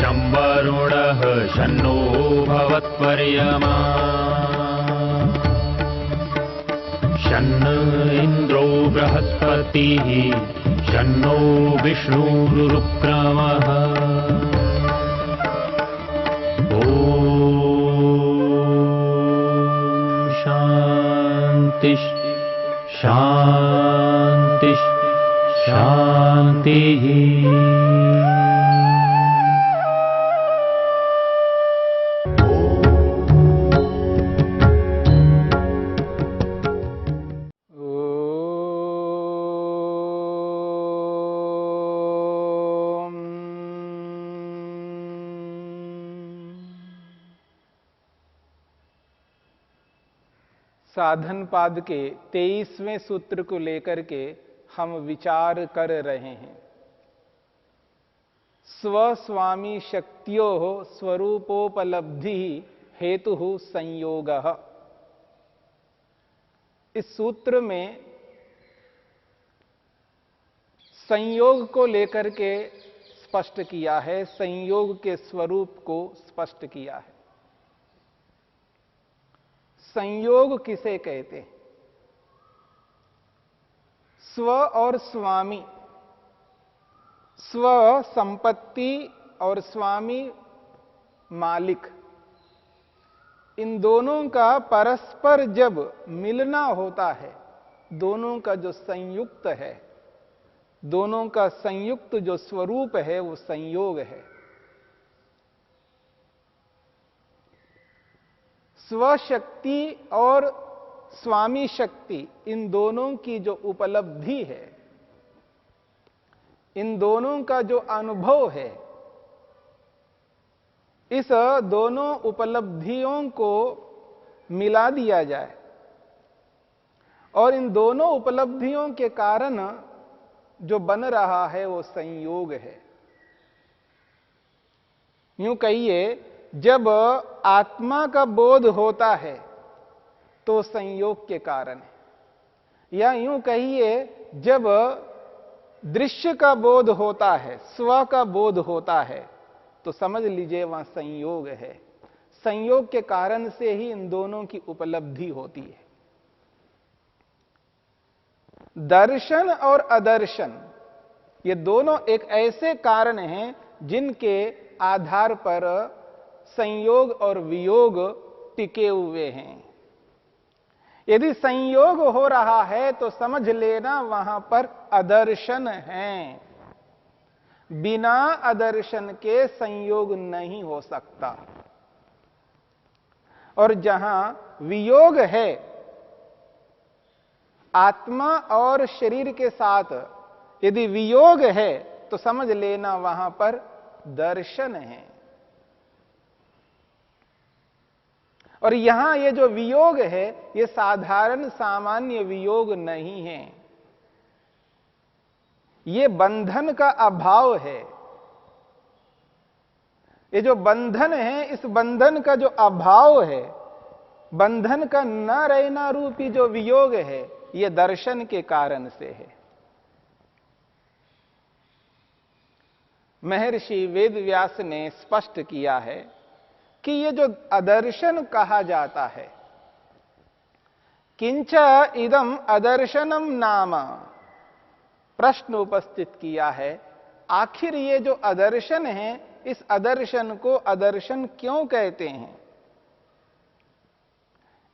शं वरुणः शन्नो भवत्पर्यमा शन्न इन्द्रो बृहस्पतिः शन्नो विष्णुरुक्रमः ॐ शान्ति शान्ति शान्तिः। साधन पाद के 23वें सूत्र को लेकर के हम विचार कर रहे हैं। स्वस्वामी शक्तियो स्वरूपोपलब्धि हेतु संयोगः। इस सूत्र में संयोग को लेकर के स्पष्ट किया है, संयोग के स्वरूप को स्पष्ट किया है। संयोग किसे कहते हैं? स्व और स्वामी, स्व संपत्ति और स्वामी मालिक, इन दोनों का परस्पर जब मिलना होता है, दोनों का जो संयुक्त है, दोनों का संयुक्त जो स्वरूप है वो संयोग है। स्वशक्ति और स्वामी शक्ति, इन दोनों की जो उपलब्धि है, इन दोनों का जो अनुभव है, इस दोनों उपलब्धियों को मिला दिया जाए और इन दोनों उपलब्धियों के कारण जो बन रहा है वो संयोग है। यूं कहिए, जब आत्मा का बोध होता है तो संयोग के कारण है, या यूं कहिए जब दृश्य का बोध होता है, स्व का बोध होता है, तो समझ लीजिए वहां संयोग है। संयोग के कारण से ही इन दोनों की उपलब्धि होती है। दर्शन और अदर्शन, ये दोनों एक ऐसे कारण हैं जिनके आधार पर संयोग और वियोग टिके हुए हैं। यदि संयोग हो रहा है तो समझ लेना वहां पर अदर्शन है। बिना अदर्शन के संयोग नहीं हो सकता। और जहां वियोग है, आत्मा और शरीर के साथ यदि वियोग है तो समझ लेना वहां पर दर्शन है। और यहां ये जो वियोग है, ये साधारण सामान्य वियोग नहीं है, ये बंधन का अभाव है। ये जो बंधन है, इस बंधन का जो अभाव है, बंधन का न रहना रूपी जो वियोग है, ये दर्शन के कारण से है। महर्षि वेदव्यास ने स्पष्ट किया है कि ये जो अदर्शन कहा जाता है, किंच इदम अदर्शनम नाम, प्रश्न उपस्थित किया है, आखिर ये जो अदर्शन है, इस अदर्शन को अदर्शन क्यों कहते हैं?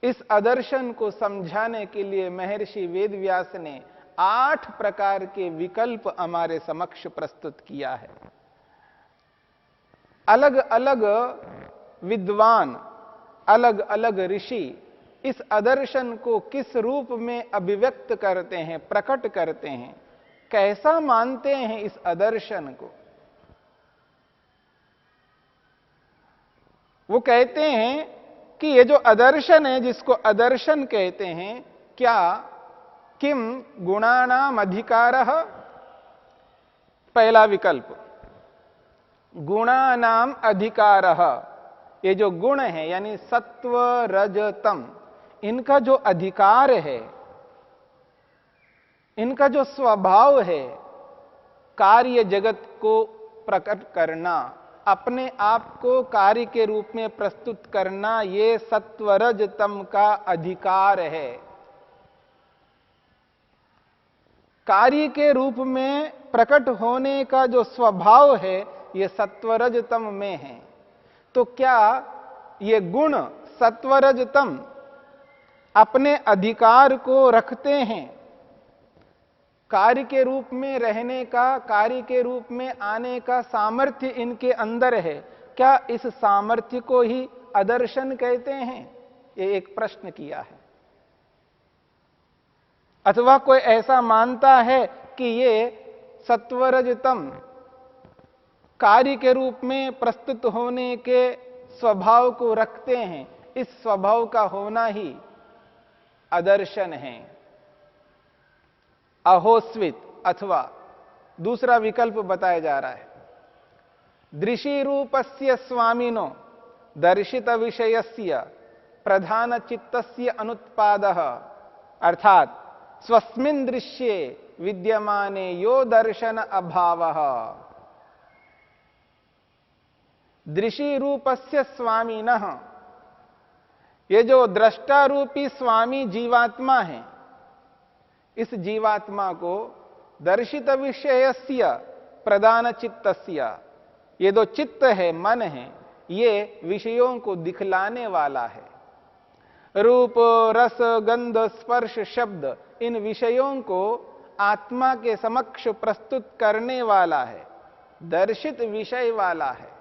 इस अदर्शन को समझाने के लिए महर्षि वेदव्यास ने 8 प्रकार के विकल्प हमारे समक्ष प्रस्तुत किया है। अलग अलग विद्वान, अलग अलग ऋषि इस अदर्शन को किस रूप में अभिव्यक्त करते हैं, प्रकट करते हैं, कैसा मानते हैं इस अदर्शन को? वो कहते हैं कि ये जो अदर्शन है, जिसको अदर्शन कहते हैं, क्या किम गुणानाम अधिकारः? पहला विकल्प, गुणानाम अधिकारः, ये जो गुण है यानी सत्व रज तम, इनका जो अधिकार है, इनका जो स्वभाव है, कार्य जगत को प्रकट करना, अपने आप को कार्य के रूप में प्रस्तुत करना, ये सत्वरज तम का अधिकार है। कार्य के रूप में प्रकट होने का जो स्वभाव है, ये सत्वरजतम में है। तो क्या ये गुण सत्वरजतम अपने अधिकार को रखते हैं? कार्य के रूप में रहने का, कार्य के रूप में आने का सामर्थ्य इनके अंदर है। क्या इस सामर्थ्य को ही अदर्शन कहते हैं? ये एक प्रश्न किया है। अथवा कोई ऐसा मानता है कि ये सत्वरजतम कार्य के रूप में प्रस्तुत होने के स्वभाव को रखते हैं, इस स्वभाव का होना ही अदर्शन है, अहोस्वित। अथवा दूसरा विकल्प बताया जा रहा है, दृशि रूपस्य स्वामिनो दर्शित विषयस्य प्रधान चित्तस्य अनुत्पादः, अर्थात स्वस्मिन् दृश्ये विद्यमाने यो दर्शन अभावः। दृशि रूपस्य स्वामिनः, ये जो दृष्टा रूपी स्वामी जीवात्मा है, इस जीवात्मा को दर्शित विषयस्य प्रधान चित्तस्य, ये जो चित्त है, मन है, ये विषयों को दिखलाने वाला है। रूप, रस, गंध, स्पर्श, शब्द, इन विषयों को आत्मा के समक्ष प्रस्तुत करने वाला है, दर्शित विषय वाला है,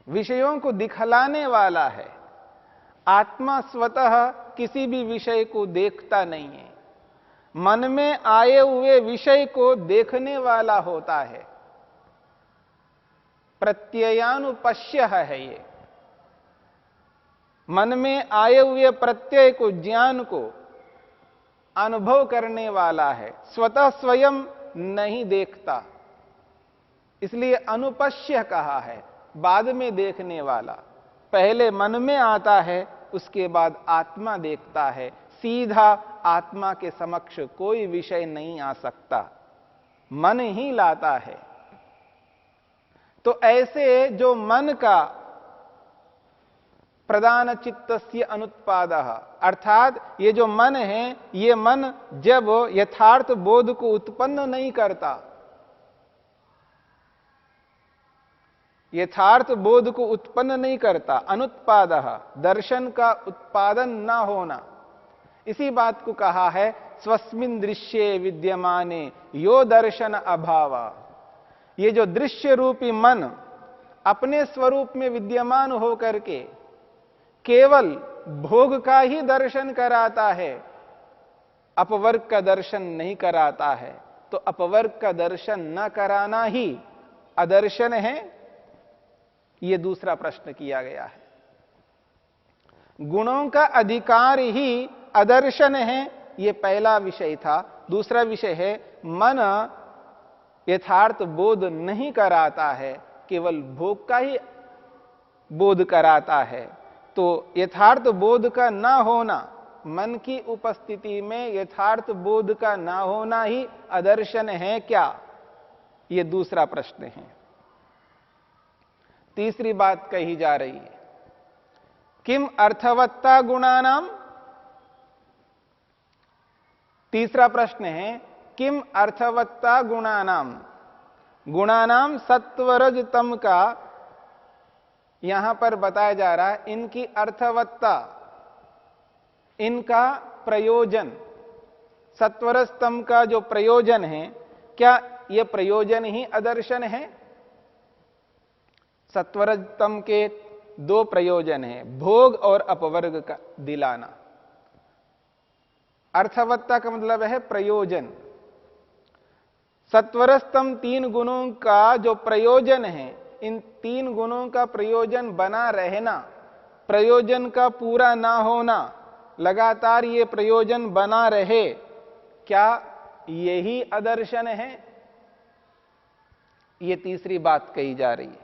विषयों को दिखलाने वाला है। आत्मा स्वतः किसी भी विषय को देखता नहीं है, मन में आए हुए विषय को देखने वाला होता है। प्रत्ययानुपश्य है ये, मन में आए हुए प्रत्यय को, ज्ञान को अनुभव करने वाला है, स्वतः स्वयं नहीं देखता, इसलिए अनुपश्य कहा है, बाद में देखने वाला। पहले मन में आता है, उसके बाद आत्मा देखता है। सीधा आत्मा के समक्ष कोई विषय नहीं आ सकता, मन ही लाता है। तो ऐसे जो मन का प्रधान चित्तस्य अनुत्पादः, अर्थात ये जो मन है, ये मन जब यथार्थ बोध को उत्पन्न नहीं करता, यथार्थ बोध को उत्पन्न नहीं करता, अनुत्पादः, दर्शन का उत्पादन ना होना, इसी बात को कहा है स्वस्मिन् दृश्ये विद्यमाने यो दर्शन अभाव। ये जो दृश्य रूपी मन अपने स्वरूप में विद्यमान होकर के केवल भोग का ही दर्शन कराता है, अपवर्ग का दर्शन नहीं कराता है, तो अपवर्ग का दर्शन न कराना ही अदर्शन है। यह दूसरा प्रश्न किया गया है। गुणों का अधिकार ही अदर्शन है, यह पहला विषय था। दूसरा विषय है मन यथार्थ बोध नहीं कराता है, केवल भोग का ही बोध कराता है। तो यथार्थ बोध का ना होना, मन की उपस्थिति में यथार्थ बोध का ना होना ही अदर्शन है क्या? यह दूसरा प्रश्न है। तीसरी बात कही जा रही है, किम अर्थवत्ता गुणानाम। तीसरा प्रश्न है किम अर्थवत्ता गुणानाम। गुणानाम सत्वरज तम का यहां पर बताया जा रहा है, इनकी अर्थवत्ता, इनका प्रयोजन, सत्वरज तम का जो प्रयोजन है, क्या यह प्रयोजन ही अदर्शन है? सत्वरजतम के दो प्रयोजन हैं, भोग और अपवर्ग का दिलाना। अर्थवत्ता का मतलब है प्रयोजन। सत्वरजतम तीन गुणों का जो प्रयोजन है, इन तीन गुणों का प्रयोजन बना रहना, प्रयोजन का पूरा ना होना, लगातार ये प्रयोजन बना रहे, क्या यही अदर्शन है? ये तीसरी बात कही जा रही है।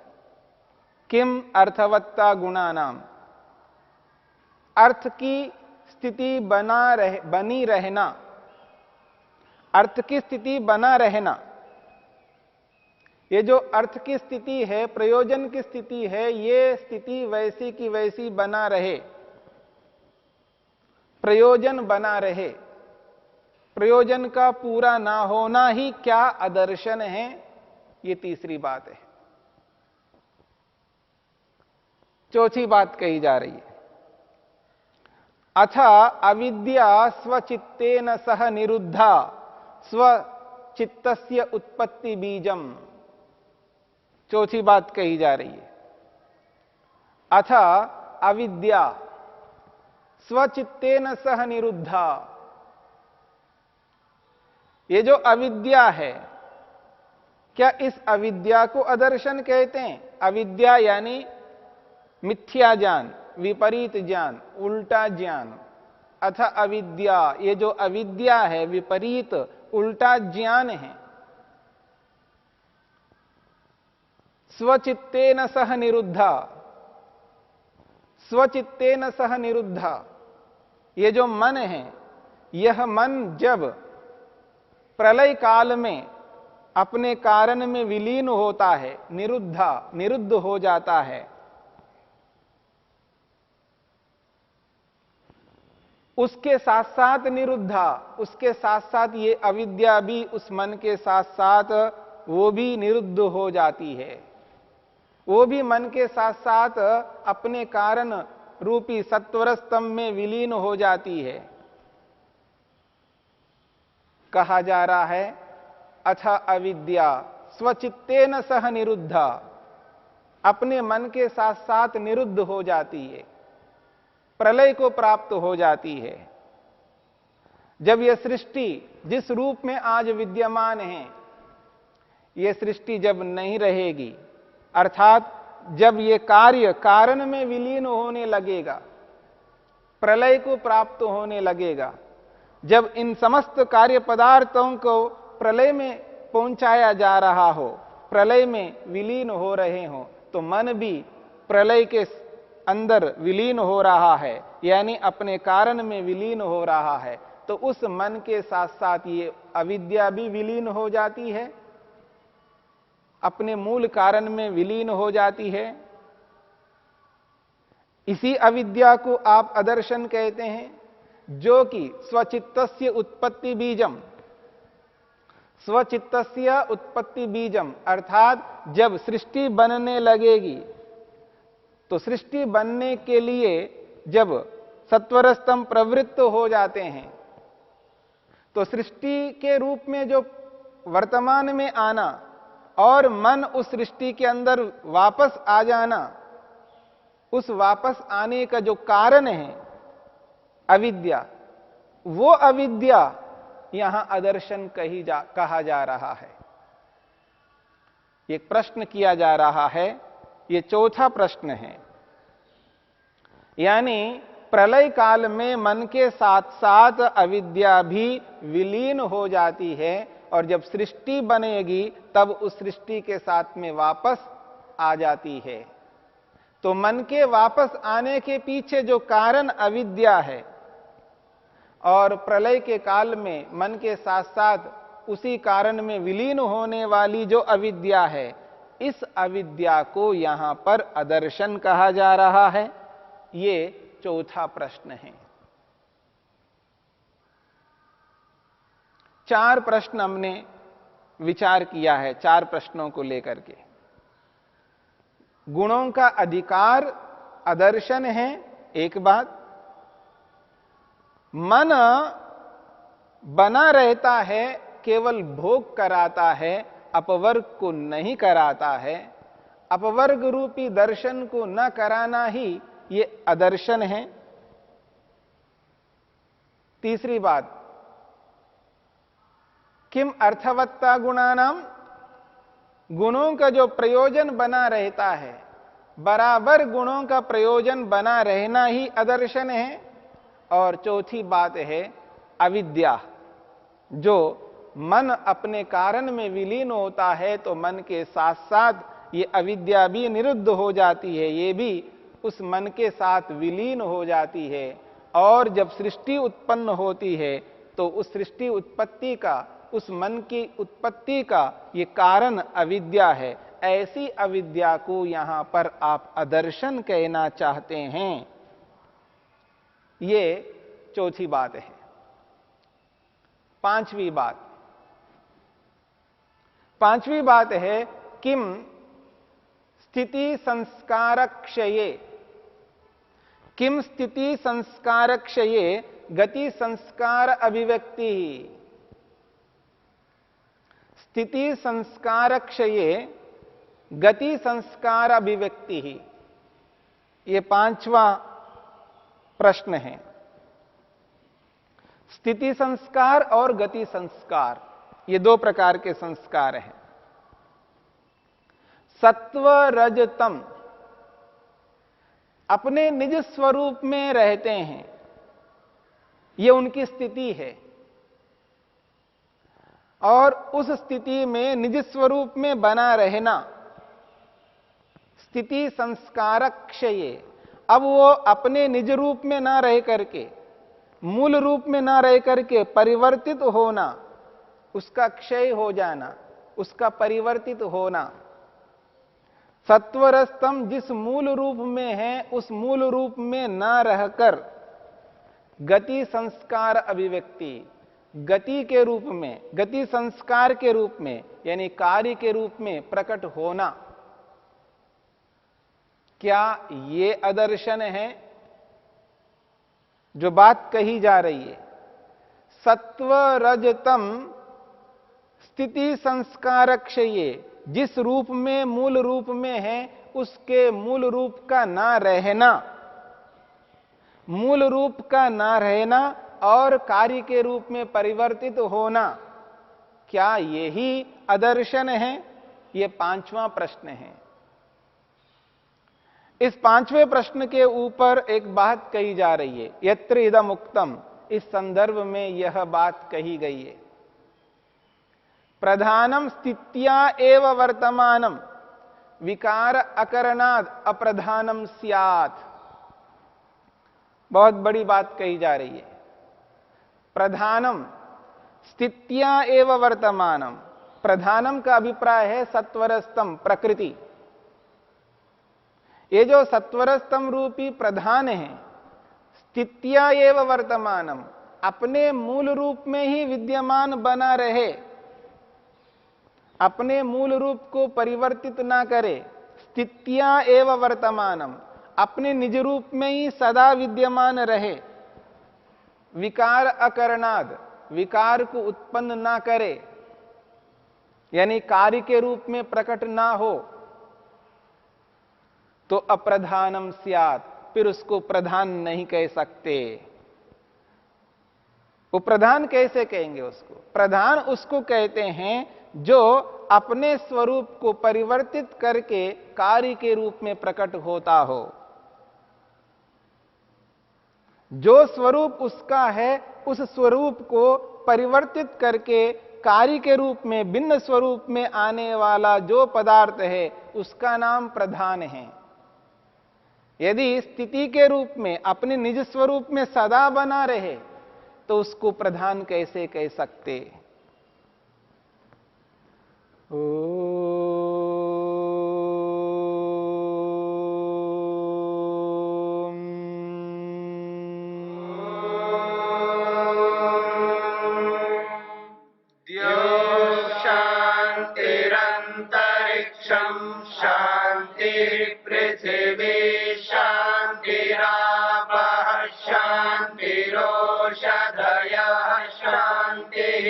किम अर्थवत्ता गुणानाम, अर्थ की स्थिति बनी रहना, अर्थ की स्थिति बना रहना, ये जो अर्थ की स्थिति है, प्रयोजन की स्थिति है, ये स्थिति वैसी की वैसी बना रहे, प्रयोजन बना रहे। प्रयोजन का पूरा ना होना ही क्या अदर्शन है, ये तीसरी बात है। चौथी बात कही जा रही है, अथ अविद्या स्वचित्तेन सह निरुद्धा स्वचित्तस्य उत्पत्ति बीजम। चौथी बात कही जा रही है, अथ अविद्या स्वचित्तेन सह निरुद्धा। ये जो अविद्या है, क्या इस अविद्या को अदर्शन कहते हैं? अविद्या यानी मिथ्या ज्ञान, विपरीत ज्ञान, उल्टा ज्ञान। अथ अविद्या, ये जो अविद्या है, विपरीत उल्टा ज्ञान है। स्वचित्तेन सह निरुद्धा, स्वचित्तेन सह निरुद्धा। ये जो मन है, यह मन जब प्रलय काल में अपने कारण में विलीन होता है, निरुद्धा, निरुद्ध हो जाता है, उसके साथ साथ निरुद्धा, उसके साथ साथ ये अविद्या भी उस मन के साथ साथ वो भी निरुद्ध हो जाती है। वो भी मन के साथ साथ अपने कारण रूपी सत्वर स्तंभ में विलीन हो जाती है। कहा जा रहा है, अथ अविद्या स्वचित्तेन सह निरुद्धा, अपने मन के साथ साथ निरुद्ध हो जाती है, प्रलय को प्राप्त हो जाती है। जब यह सृष्टि जिस रूप में आज विद्यमान है, यह सृष्टि जब नहीं रहेगी, अर्थात जब यह कार्य कारण में विलीन होने लगेगा, प्रलय को प्राप्त होने लगेगा, जब इन समस्त कार्य पदार्थों को प्रलय में पहुंचाया जा रहा हो, प्रलय में विलीन हो रहे हो, तो मन भी प्रलय के अंदर विलीन हो रहा है, यानी अपने कारण में विलीन हो रहा है। तो उस मन के साथ साथ ये अविद्या भी विलीन हो जाती है, अपने मूल कारण में विलीन हो जाती है। इसी अविद्या को आप अदर्शन कहते हैं, जो कि स्वचित्तस्य उत्पत्ति बीजम, स्वचित्तस्य उत्पत्ति बीजम, अर्थात जब सृष्टि बनने लगेगी, तो सृष्टि बनने के लिए जब सत्वर स्तंभ प्रवृत्त हो जाते हैं, तो सृष्टि के रूप में जो वर्तमान में आना और मन उस सृष्टि के अंदर वापस आ जाना, उस वापस आने का जो कारण है अविद्या, वो अविद्या यहां अदर्शन कहा जा रहा है। एक प्रश्न किया जा रहा है, ये चौथा प्रश्न है। यानी प्रलय काल में मन के साथ साथ अविद्या भी विलीन हो जाती है, और जब सृष्टि बनेगी तब उस सृष्टि के साथ में वापस आ जाती है। तो मन के वापस आने के पीछे जो कारण अविद्या है, और प्रलय के काल में मन के साथ साथ उसी कारण में विलीन होने वाली जो अविद्या है, इस अविद्या को यहां पर अदर्शन कहा जा रहा है। ये चौथा प्रश्न है। 4 प्रश्न हमने विचार किया है, 4 प्रश्नों को लेकर के। गुणों का अधिकार अदर्शन है, एक बात। मन बना रहता है, केवल भोग कराता है, अपवर्ग को नहीं कराता है। अपवर्ग रूपी दर्शन को न कराना ही ये अदर्शन है। तीसरी बात, किम अर्थवत्ता गुणानाम, गुणों का जो प्रयोजन बना रहता है, बराबर गुणों का प्रयोजन बना रहना ही अदर्शन है। और चौथी बात है अविद्या, जो मन अपने कारण में विलीन होता है, तो मन के साथ साथ ये अविद्या भी निरुद्ध हो जाती है, ये भी उस मन के साथ विलीन हो जाती है। और जब सृष्टि उत्पन्न होती है, तो उस सृष्टि उत्पत्ति का उस मन की उत्पत्ति का ये कारण अविद्या है। ऐसी अविद्या को यहां पर आप अदर्शन कहना चाहते हैं। ये चौथी बात है। पांचवी बात है किम स्थिति संस्कारक्षये, किम स्थिति संस्कारक्षये गति संस्कार अभिव्यक्ति। स्थिति संस्कारक्षये गति संस्कार अभिव्यक्ति। ये पांचवा प्रश्न है। स्थिति संस्कार और गति संस्कार, ये दो प्रकार के संस्कार हैं। सत्व रजतम अपने निज स्वरूप में रहते हैं, ये उनकी स्थिति है। और उस स्थिति में निज स्वरूप में बना रहना स्थिति संस्कारक्षये। अब वो अपने निज रूप में ना रह करके, मूल रूप में ना रह करके परिवर्तित होना, उसका क्षय हो जाना, उसका परिवर्तित होना। सत्वरस्तम जिस मूल रूप में है उस मूल रूप में ना रहकर गति संस्कार अभिव्यक्ति, गति के रूप में, गति संस्कार के रूप में यानी कार्य के रूप में प्रकट होना, क्या ये अदर्शन है? जो बात कही जा रही है, सत्व रजतम स्थिति संस्कारक्षये, जिस रूप में मूल रूप में है उसके मूल रूप का ना रहना, मूल रूप का ना रहना और कार्य के रूप में परिवर्तित होना, क्या यही अदर्शन है? यह पांचवा प्रश्न है। इस पांचवें प्रश्न के ऊपर एक बात कही जा रही है, यत्र इदम उक्तम, इस संदर्भ में यह बात कही गई है। प्रधानम स्थित्या एव वर्तमानम विकार अकरणाद अप्रधानम स्यात्। बहुत बड़ी बात कही जा रही है। प्रधानम स्थित्या एव वर्तमानम, प्रधानम का अभिप्राय है सत्वरस्तम प्रकृति। ये जो सत्वरस्तम रूपी प्रधान है, स्थित्या एव वर्तमानम, अपने मूल रूप में ही विद्यमान बना रहे, अपने मूल रूप को परिवर्तित ना करे। स्थित्या एव वर्तमानम, अपने निज रूप में ही सदा विद्यमान रहे। विकार अकरणाद, विकार को उत्पन्न ना करे, यानी कार्य के रूप में प्रकट ना हो, तो अप्रधानम स्यात्, फिर उसको प्रधान नहीं कह सकते। वो प्रधान कैसे कहेंगे उसको? प्रधान उसको कहते हैं जो अपने स्वरूप को परिवर्तित करके कार्य के रूप में प्रकट होता हो। जो स्वरूप उसका है उस स्वरूप को परिवर्तित करके कार्य के रूप में भिन्न स्वरूप में आने वाला जो पदार्थ है उसका नाम प्रधान है। यदि स्थिति के रूप में अपने निज स्वरूप में सदा बना रहे तो उसको प्रधान कैसे कह सकते? शांतिरंतरिक्षं शांति पृथिवी शांतिरापः शांतिरोषधयः शांतिः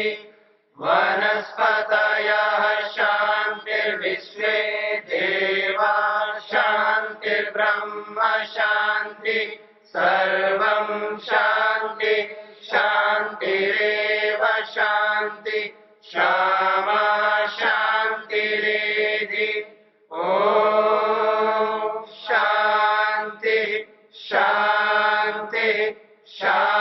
वनस्पतयः शांतिर्विश्वे देवा शांतिर्ब्रह्म शांति सर्वं शांति शांतिरेव शांति क्षमा शांतिरेधि। ओम शांति शांति शांति।